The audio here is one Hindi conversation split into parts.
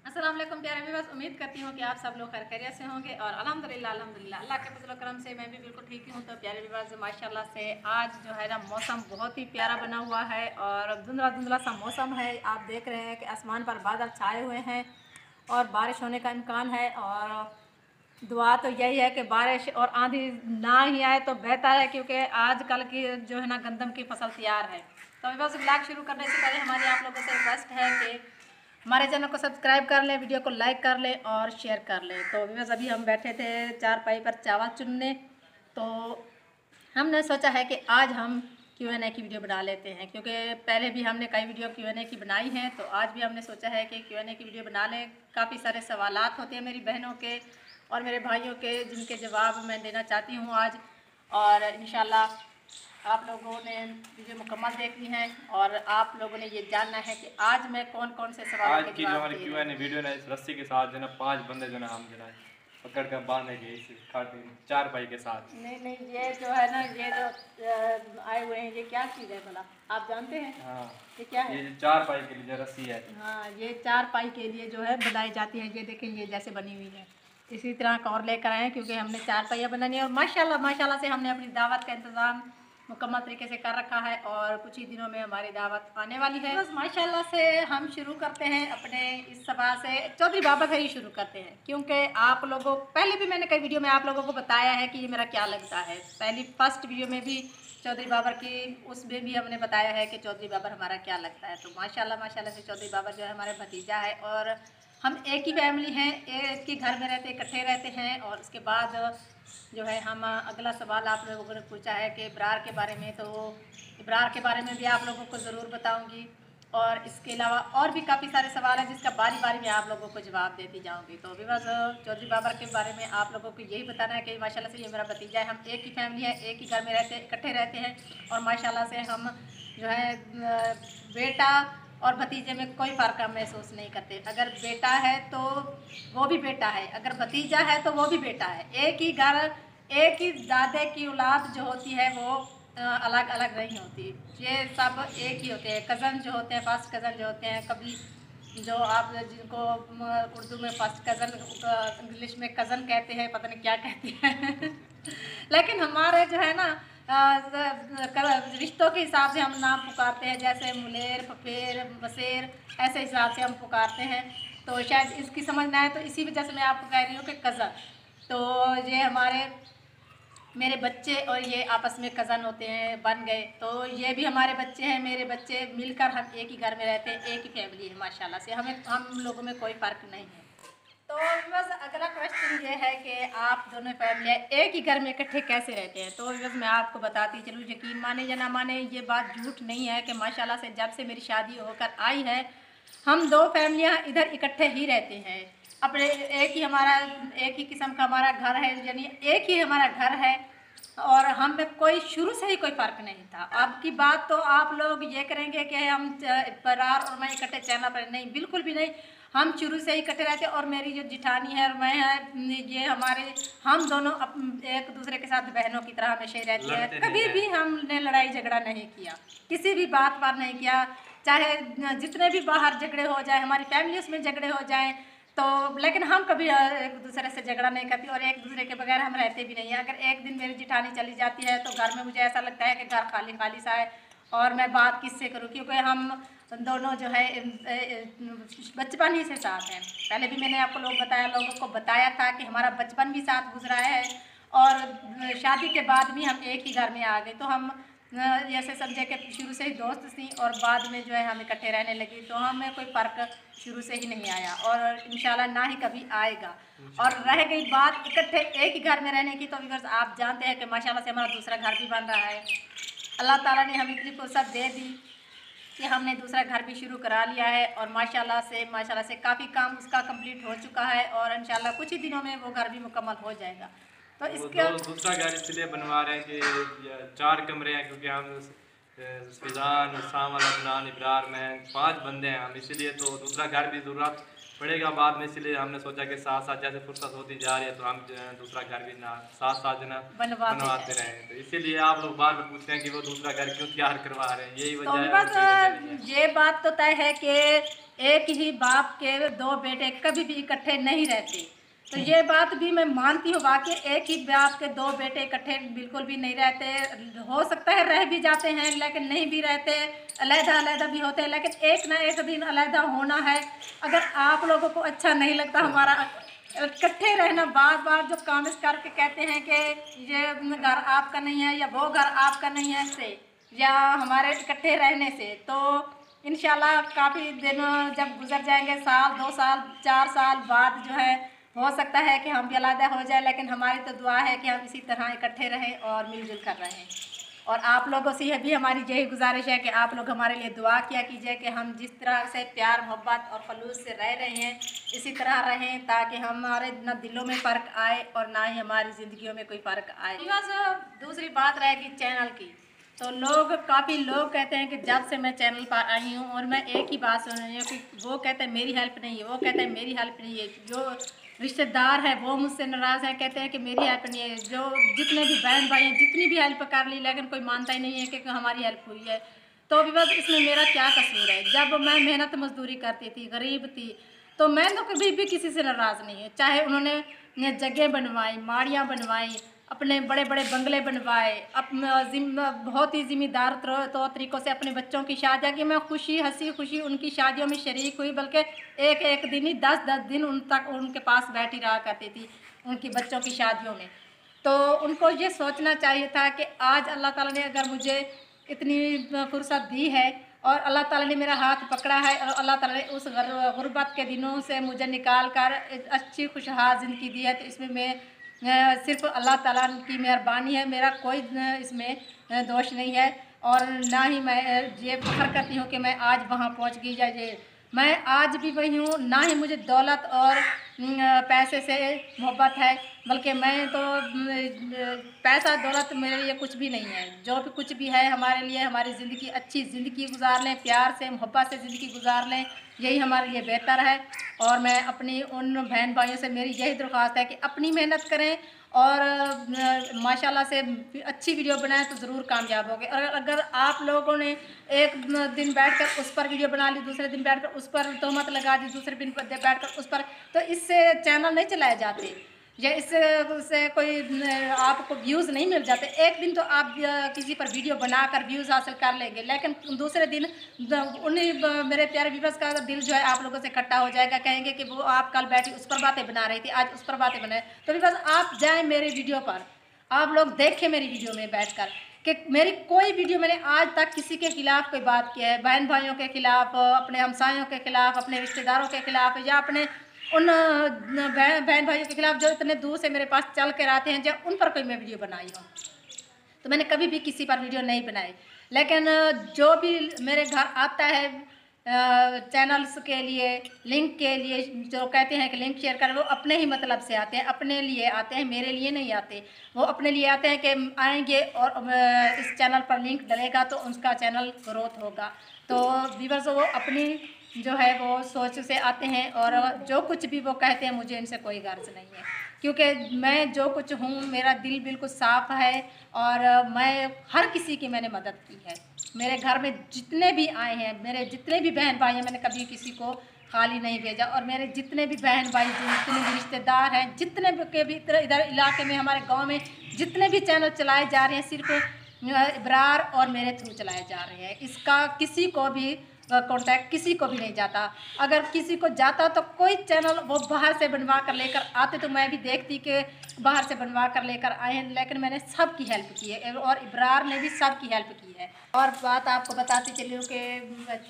अस्सलाम वालेकुम प्यारे व्यूअर्स, उम्मीद करती हूँ कि आप सब लोग खैरियत से होंगे और अल्हम्दुलिल्लाह अल्लाह के फजल करम से मैं भी बिल्कुल ठीक ही हूँ। तो प्यारे व्यूअर्स, माशाल्लाह से आज जो है ना मौसम बहुत ही प्यारा बना हुआ है और धुंधला धुंधला सा मौसम है। आप देख रहे हैं कि आसमान पर बादल छाए हुए हैं और बारिश होने का इम्कान है। और दुआ तो यही है कि बारिश और आंधी ना ही आए तो बेहतर है, क्योंकि आजकल की जो है ना गंदम की फसल तैयार है। तो व्यूअर्स, ब्लॉग शुरू करने से पहले हमारी आप लोगों से रिक्वेस्ट है कि हमारे चैनल को सब्सक्राइब कर लें, वीडियो को लाइक कर लें और शेयर कर लें। तो व्यूअर्स, अभी हम बैठे थे चारपाई पर चावल चुनने, तो हमने सोचा है कि आज हम Q&A की वीडियो बना लेते हैं, क्योंकि पहले भी हमने कई वीडियो Q&A की बनाई हैं। तो आज भी हमने सोचा है कि Q&A की वीडियो बना लें। काफ़ी सारे सवालात होते हैं मेरी बहनों के और मेरे भाइयों के, जिनके जवाब मैं देना चाहती हूँ आज। और इंशाल्लाह आप लोगों ने वीडियो मुकम्मल देखनी है और आप लोगों ने ये जानना है कि आज मैं कौन कौन से सवालों आज के की जो जवाब हमारी दे रही क्यू एन ए हूँ। वीडियो ना, इस रस्सी के साथ जो ना 5 बंदे जो ना हम जो ना पकड़ कर बांधेंगे इस खाटी चार भाई के साथ। नहीं नहीं, ये जो है ना, ये जो आए हुए हैं, ये क्या चीज़ है भला, आप जानते हैं हाँ, ये क्या है? ये जो चार भाई के लिए जो रस्सी है। हाँ, ये चारपाई के लिए जो है बनाई जाती है। ये देखें, ये जैसे बनी हुई है, इसी तरह का और लेकर आए हैं, क्योंकि हमने चारपाइयाँ बनानी है। और माशाल्लाह माशाल्लाह से हमने अपनी दावत का इंतज़ाम मुकम्मल तरीके से कर रखा है और कुछ ही दिनों में हमारी दावत आने वाली है। बस माशाल्लाह से हम शुरू करते हैं अपने इस सभा से, चौधरी बाबा से ही शुरू करते हैं, क्योंकि आप लोगों, पहले भी मैंने कई वीडियो में आप लोगों को बताया है कि ये मेरा क्या लगता है। पहली फर्स्ट वीडियो में भी चौधरी बाबर की, उसमें भी हमने बताया है कि चौधरी बाबर हमारा क्या लगता है। तो माशाल्लाह माशाल्लाह से चौधरी बाबर जो है हमारे भतीजा है और हम एक ही फैमिली हैं, एक ही घर में रहते, इकट्ठे रहते हैं। और उसके बाद जो है हम, अगला सवाल आप लोगों ने पूछा है कि इब्रार के बारे में, तो इब्रार के बारे में भी आप लोगों को ज़रूर बताऊँगी। और इसके अलावा और भी काफ़ी सारे सवाल हैं जिसका बारी बारी में आप लोगों को जवाब देती जाऊंगी। तो अभी बस चौधरी बाबर के बारे में आप लोगों को यही बताना है कि माशाल्लाह से ये मेरा भतीजा है, हम एक ही फैमिली है, एक ही घर में रहते, इकट्ठे रहते हैं। और माशाल्लाह से हम जो है बेटा और भतीजे में कोई फ़र्क हम महसूस नहीं करते। अगर बेटा है तो वो भी बेटा है, अगर भतीजा है तो वो भी बेटा है। एक ही घर, एक ही दादे की औलाद जो होती है वो अलग अलग नहीं होती। ये सब एक ही होते हैं। कज़न जो होते हैं, फर्स्ट कज़न जो होते हैं, कभी जो आप जिनको उर्दू में फर्स्ट कज़न, इंग्लिश में कज़न कहते हैं, पता नहीं क्या कहते हैं लेकिन हमारे जो है ना रिश्तों के हिसाब से हम नाम पुकारते हैं, जैसे मुलेर, फफेर, बसेर, ऐसे हिसाब से हम पुकारते हैं। तो शायद इसकी समझ ना आए, तो इसी वजह से मैं आपको कह रही हूँ कि कज़न। तो ये हमारे, मेरे बच्चे और ये आपस में कज़न होते हैं, बन गए। तो ये भी हमारे बच्चे हैं, मेरे बच्चे, मिलकर हम एक ही घर में रहते हैं, एक ही फैमिली है माशाल्लाह से। हमें, हम लोगों में कोई फ़र्क नहीं है। तो बस अगला क्वेश्चन ये है कि आप दोनों फैमिलियाँ एक ही घर में इकट्ठे कैसे रहते हैं। तो बस मैं आपको बताती चलूँ, यकीन माने या ना माने, ये बात झूठ नहीं है कि माशाल्लाह से जब से मेरी शादी होकर आई है, हम दो फैमिलियाँ इधर इकट्ठे ही रहते हैं। अपने एक ही हमारा, एक ही किस्म का हमारा घर है, यानी एक ही हमारा घर है। और हम में कोई शुरू से ही कोई फ़र्क नहीं था। अब की बात तो आप लोग ये करेंगे कि हम फरार और मैं इकट्ठे चैनल पर, नहीं, बिल्कुल भी नहीं। हम शुरू से ही इकट्ठे रहते और मेरी जो जिठानी है और मैं है, ये हमारे, हम दोनों एक दूसरे के साथ बहनों की तरह हमेशा ही रहती है। लड़ते नहीं कभी है। भी हमने लड़ाई झगड़ा नहीं किया, किसी भी बात पर नहीं किया। चाहे जितने भी बाहर झगड़े हो जाए, हमारी फैमिली उसमें झगड़े हो जाए, तो लेकिन हम कभी एक दूसरे से झगड़ा नहीं करती और एक दूसरे के बगैर हम रहते भी नहीं हैं। अगर एक दिन मेरी जिठानी चली जाती है तो घर में मुझे ऐसा लगता है कि घर खाली खाली सा है और मैं बात किससे करूं, क्योंकि हम दोनों जो है बचपन ही से साथ हैं। पहले भी मैंने आपको लोगों को बताया था कि हमारा बचपन भी साथ गुजरा है और शादी के बाद भी हम एक ही घर में आ गए। तो हम जैसे समझे कि शुरू से ही दोस्त थी और बाद में जो है हम इकट्ठे रहने लगी। तो हमें कोई फ़र्क शुरू से ही नहीं आया और इंशाल्लाह ना ही कभी आएगा। और रह गई बात इकट्ठे एक ही घर में रहने की, तो व्यूअर्स आप जानते हैं कि माशाल्लाह से हमारा दूसरा घर भी बन रहा है। अल्लाह ताला ने हमें इतनी फुर्सत दे दी कि हमने दूसरा घर भी शुरू करा लिया है और माशाल्लाह से काफ़ी काम उसका कंप्लीट हो चुका है और इंशाल्लाह कुछ ही दिनों में वो घर भी मुकम्मल हो जाएगा। तो वो इसका दूसरा घर इसलिए बनवा रहे हैं कि 4 कमरे हैं, क्योंकि हम फिजान, सामल, अदनान, इब्रार में 5 बंदे हैं हम, इसीलिए तो दूसरा घर भी ज़रूरत पड़ेगा बाद में। इसलिए हमने सोचा कि साथ साथ जैसे फुर्सत होती जा रही है तो हम दूसरा घर भी ना साथ साथ जो ना बनवाते बनवाते जाए। रहें। तो इसीलिए आप लोग बार बार पूछते हैं कि वो दूसरा घर क्यों तैयार करवा रहे हैं, यही तो वजह है और बस कोई वजह नहीं है। ये बात तो तय है कि एक ही बाप के 2 बेटे कभी भी इकट्ठे नहीं रहते। तो ये बात भी मैं मानती हूँ, वाकई एक ही बाप के 2 बेटे इकट्ठे बिल्कुल भी नहीं रहते। हो सकता है रह भी जाते हैं लेकिन नहीं भी रहते, अलग-अलग भी होते हैं, लेकिन एक ना एक दिन अलग होना है। अगर आप लोगों को अच्छा नहीं लगता हमारा इकट्ठे रहना, बार-बार जो कमेंट्स करके कहते हैं कि ये घर आपका नहीं है या वो घर आपका नहीं है से, या हमारे इकट्ठे रहने से, तो इंशाल्लाह काफ़ी दिन जब गुजर जाएंगे, साल 2 साल 4 साल बाद जो है हो सकता है कि हम भी अलग हो जाए, लेकिन हमारी तो दुआ है कि हम इसी तरह इकट्ठे रहें और मिलजुल कर रहें। और आप लोगों से भी हमारी यही गुजारिश है कि आप लोग हमारे लिए दुआ किया कीजिए कि हम जिस तरह से प्यार मोहब्बत और खलूस से रह रहे हैं इसी तरह रहें, ताकि हमारे ना दिलों में फ़र्क आए और ना ही हमारी ज़िंदगियों में कोई फ़र्क आए। बस दूसरी बात रहेगी चैनल की, तो काफ़ी लोग कहते हैं कि जब से मैं चैनल पर आई हूँ और मैं एक ही बात सुन रही हूँ कि वो कहते हैं मेरी हेल्प नहीं है, वो कहते हैं मेरी हेल्प नहीं है, जो रिश्तेदार है वो मुझसे नाराज़ है, कहते हैं कि मेरी हेल्प नहीं है, जो जितने भी बहन भाई हैं जितनी भी हेल्प कर ली लेकिन कोई मानता ही नहीं है कि हमारी हेल्प हुई है। तो अभी बस इसमें मेरा क्या कसूर है? जब मैं मेहनत मजदूरी करती थी, गरीब थी, तो मैं तो कभी भी किसी से नाराज़ नहीं है। चाहे उन्होंने जगह बनवाई, माड़ियाँ बनवाई, अपने बड़े बड़े बंगले बनवाए, बहुत ही ज़िम्मेदार तरीक़ों से अपने बच्चों की शादियाँ की, मैं हँसी खुशी उनकी शादियों में शरीक हुई, बल्कि एक एक दिन ही 10-10 दिन उन तक उनके पास बैठी रहा करती थी उनकी बच्चों की शादियों में। तो उनको ये सोचना चाहिए था कि आज अल्लाह ताला ने अगर मुझे इतनी फुर्सत दी है और अल्लाह ताला ने मेरा हाथ पकड़ा है और अल्लाह ताला ने उस गुर्बत के दिनों से मुझे निकाल कर एक अच्छी खुशहाल ज़िंदगी दी है, तो इसमें मैं सिर्फ अल्लाह ताला की मेहरबानी है, मेरा कोई इसमें दोष नहीं है। और ना ही मैं ये फ़ख्र करती हूँ कि मैं आज वहाँ पहुँच गई या ये मैं आज भी वही हूँ, ना ही मुझे दौलत और पैसे से मोहब्बत है, बल्कि मैं तो पैसा दौलत मेरे लिए कुछ भी नहीं है। जो भी कुछ भी है हमारे लिए, हमारी ज़िंदगी अच्छी ज़िंदगी गुजार लें, प्यार से मोहब्बत से ज़िंदगी गुजार लें, यही हमारे लिए बेहतर है। और मैं अपनी उन बहन भाइयों से मेरी यही दरख्वास्त है कि अपनी मेहनत करें और माशाल्लाह से अच्छी वीडियो बनाएं तो ज़रूर कामयाब होगे। और अगर आप लोगों ने एक दिन बैठकर उस पर वीडियो बना ली, दूसरे दिन बैठकर उस पर तहमत लगा दी, दूसरे दिन बैठकर उस पर, तो इससे चैनल नहीं चलाए जाते या इससे कोई आपको व्यूज़ नहीं मिल जाते। एक दिन तो आप किसी पर वीडियो बनाकर व्यूज़ हासिल कर लेंगे, लेकिन दूसरे दिन उन्हीं मेरे प्यारे व्यूअर्स का दिल जो है आप लोगों से इकट्ठा हो जाएगा, कहेंगे कि वो आप कल बैठी उस पर बातें बना रही थी, आज उस पर बातें बनाए। तो बस आप जाएँ मेरे वीडियो पर, आप लोग देखें मेरी वीडियो में बैठकर कि मेरी कोई वीडियो मैंने आज तक किसी के खिलाफ कोई बात किया है, बहन भाइयों के खिलाफ, अपने हमसायों के खिलाफ, अपने रिश्तेदारों के खिलाफ, या अपने उन बहन भाइयों के खिलाफ जो इतने दूर से मेरे पास चल कर आते हैं, जब उन पर कोई मैं वीडियो बनाई हूँ, तो मैंने कभी भी किसी पर वीडियो नहीं बनाई। लेकिन जो भी मेरे घर आता है चैनल्स के लिए, लिंक के लिए, जो कहते हैं कि लिंक शेयर करें, वो अपने ही मतलब से आते हैं, अपने लिए आते हैं, मेरे लिए नहीं आते। वो अपने लिए आते हैं कि आएंगे और इस चैनल पर लिंक डलेगा तो उसका चैनल ग्रोथ होगा। तो व्यूअर्स वो अपनी जो है वो सोच से आते हैं, और जो कुछ भी वो कहते हैं मुझे इनसे कोई गर्ज नहीं है, क्योंकि मैं जो कुछ हूँ मेरा दिल बिल्कुल साफ़ है और मैं हर किसी की मैंने मदद की है। मेरे घर में जितने भी आए हैं, मेरे जितने भी बहन भाई हैं, मैंने कभी किसी को खाली नहीं भेजा। और मेरे जितने भी बहन भाई, जितने भी रिश्तेदार हैं, जितने के भी इधर इलाके में, हमारे गांव में जितने भी चैनल चलाए जा रहे हैं, सिर्फ इब्रार और मेरे थ्रू चलाए जा रहे हैं। इसका किसी को भी कॉन्टैक्ट किसी को भी नहीं जाता। अगर किसी को जाता तो कोई चैनल वो बाहर से बनवा कर लेकर आते, तो मैं भी देखती कि बाहर से बनवा कर लेकर आए हैं, लेकिन मैंने सबकी हेल्प की है और इब्रार ने भी सबकी हेल्प की है। और बात आपको बताती चली हूँ कि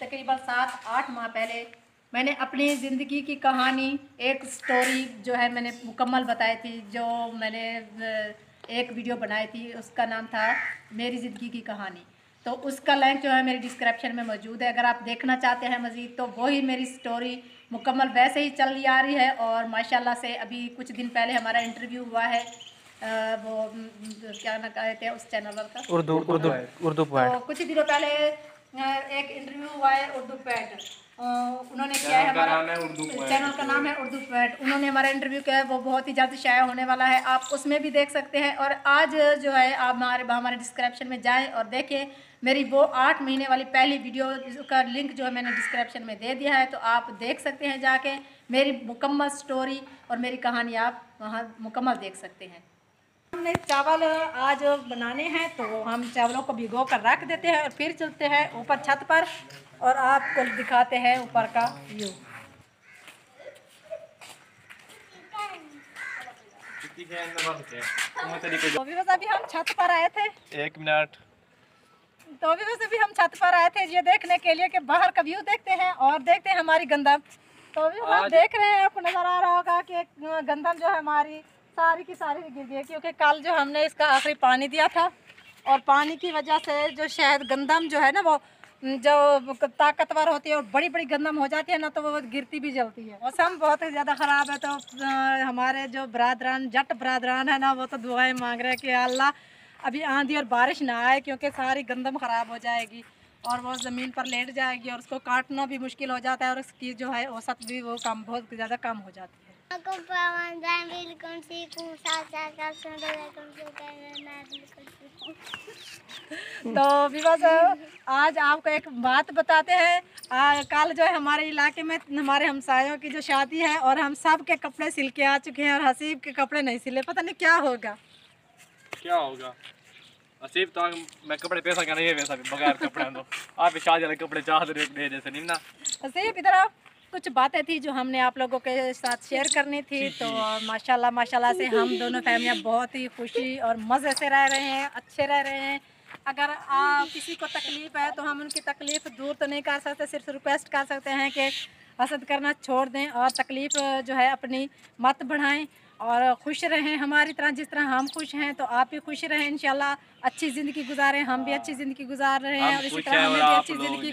तकरीबन 7-8 माह पहले मैंने अपनी ज़िंदगी की कहानी, एक स्टोरी जो है मैंने मुकम्मल बताई थी, जो मैंने एक वीडियो बनाई थी, उसका नाम था मेरी ज़िंदगी की कहानी। तो उसका लिंक जो है मेरी डिस्क्रिप्शन में मौजूद है, अगर आप देखना चाहते हैं मज़ीद, तो वही मेरी स्टोरी मुकम्मल वैसे ही चल आ रही है। और माशाल्लाह से अभी कुछ दिन पहले हमारा इंटरव्यू हुआ है, वो क्या ना कहते हैं उस चैनल का, उर्दू उर्दू तो कुछ दिनों पहले एक इंटरव्यू हुआ है उर्दू पैड, उन्होंने किया है, हमारा चैनल का नाम है उर्दू पोएट। उन्होंने हमारा इंटरव्यू किया है, वो बहुत ही जल्द शाया होने वाला है, आप उसमें भी देख सकते हैं। और आज जो है आप हमारे डिस्क्रिप्शन में जाएं और देखें मेरी वो 8 महीने वाली पहली वीडियो का लिंक जो है मैंने डिस्क्रिप्शन में दे दिया है, तो आप देख सकते हैं जाके मेरी मुकम्मल स्टोरी और मेरी कहानी आप वहाँ मुकम्मल देख सकते हैं। हमने चावल आज बनाने हैं तो हम चावलों को भिगो कर रख देते हैं और फिर चलते हैं ऊपर छत पर और आपको दिखाते हैं ऊपर का व्यू। तो भी बस अभी हम छत पर आए थे, 1 मिनट। तो भी बस अभी हम छत पर आए थे ये देखने के लिए कि बाहर का व्यू देखते हैं और देखते हैं हमारी गंदम। तो अभी हम देख रहे हैं, आपको नज़र आ रहा होगा कि गंदम जो है हमारी सारी की सारी गिर गई, क्योंकि कल जो हमने इसका आखिरी पानी दिया था और पानी की वजह से जो शायद गंदम जो है ना वो जो ताकतवर होती है और बड़ी बड़ी गंदम हो जाती है ना, तो वो गिरती भी जलती है। मौसम बहुत ही ज़्यादा ख़राब है, तो हमारे जो बरादरान जट बरादरान है ना वो तो दुआएं मांग रहे हैं कि अल्लाह अभी आंधी और बारिश ना आए, क्योंकि सारी गंदम ख़राब हो जाएगी और वो ज़मीन पर लेट जाएगी और उसको काटना भी मुश्किल हो जाता है और उसकी जो है औसत भी वो कम बहुत ज़्यादा कम हो जाती है। तो विवास आज आपको एक बात बताते हैं, कल जो है हमारे इलाके में हमारे हमसायों की जो शादी है और हम सब के कपड़े सिल के आ चुके हैं और हसीब के कपड़े नहीं सिले, पता नहीं क्या होगा। क्या होगा हसीब, तो मैं कपड़े पैसा क्या नहीं है वैसा भी बगैर कपड़े तो आप शादी वाले कपड़े चादर दे जैसे नहीं ना। हसीब इधर आओ, कुछ बातें थी जो हमने आप लोगों के साथ शेयर करनी थी। तो माशाल्लाह से हम दोनों फैमिलियाँ बहुत ही खुशी और मज़े से रह रहे हैं, अच्छे रह रहे हैं। अगर किसी को तकलीफ़ है तो हम उनकी तकलीफ़ दूर तो नहीं कर सकते, सिर्फ रिक्वेस्ट कर सकते हैं कि हसद करना छोड़ दें और तकलीफ़ जो है अपनी मत बढ़ाएं और खुश रहें हमारी तरह, जिस तरह हम खुश हैं तो आप भी खुश रहें इंशाल्लाह। अच्छी ज़िंदगी गुजारें, हम भी अच्छी ज़िंदगी गुजार रहे हैं और इसी तरह हमें भी अच्छी ज़िंदगी,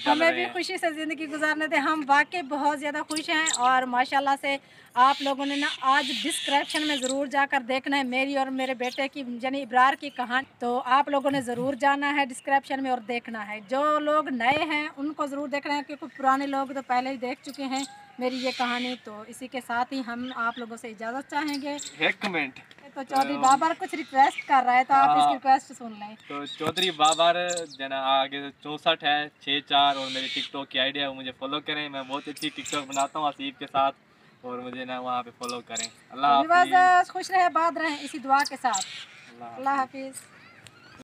हमें भी खुशी से ज़िंदगी गुजारने दें। हम वाकई बहुत ज़्यादा खुश हैं और माशाल्लाह से आप लोगों ने ना आज डिस्क्रिप्शन में ज़रूर जाकर देखना है मेरी और मेरे बेटे की यानी इब्रार की कहानी। तो आप लोगों ने ज़रूर जाना है डिस्क्रिप्शन में और देखना है। जो लोग नए हैं उनको ज़रूर देखना है, क्योंकि पुराने लोग तो पहले ही देख चुके हैं मेरी ये कहानी। तो इसी के साथ ही हम आप लोगों से इजाज़त चाहेंगे। एक कमेंट तो चौधरी बाबर कुछ रिक्वेस्ट कर रहा है, तो आप इसकी रिक्वेस्ट सुन लें। तो चौधरी बाबर जना आगे 64 है 64 और मेरी टिकटॉक की आईडी है, वो मुझे फॉलो करें। मैं बहुत अच्छी टिकटॉक बनाता हूँ हसीब के साथ और मुझे ना वहाँ पे फॉलो करें। अल्लाह हाफिज़, खुश रहे, बात रहें इसी दुआ के साथ। अल्लाह हाफिज़।